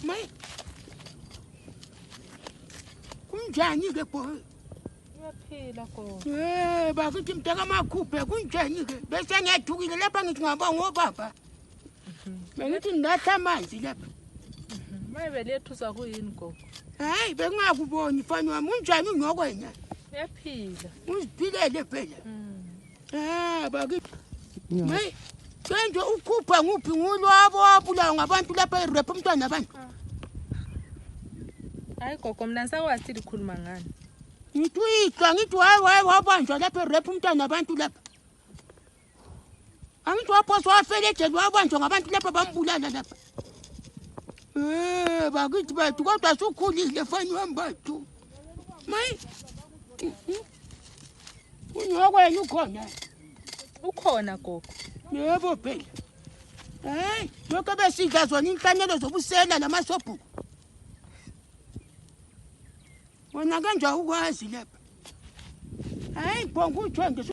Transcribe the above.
Mai. Kunjani ke boy? Uyaphila Gogo. Bakithi mntaka makhuphe kunjani ke? Bese ngiyadukile lapha ngithi ngaba ngobaba. Bengithi ndatha amanzi lapha. Mayibe lethusa kuyini Gogo? Hayi bengakuboni mfana wami unjani unyokwena? Uyaphila. Uziphilele phela. Bakithi. Mai. Kenje ukhupha nguphi ngulwabo abulawa ngabantu lapha erep umntwana abantu. Hayi Gogo mina ngisakwazi likhuluma ngani. Ngithi uyihla ngithi hayi wabanjwa lapha erep umntwana abantu lapha. Angithi waphosa wafelejele wabanjwa ngabantu lapha bambulala lapha. Bakithi bathu kodwa sukhulile fani wami bathu. Mai. Unyokwena ukhona. Ukhona Gogo. Yebo phela. Hayi, lokho besidla zona inhlanyelo zobusela namasobhuku. Wona kanje ukwazi lapha. Hayi, bonke uthenge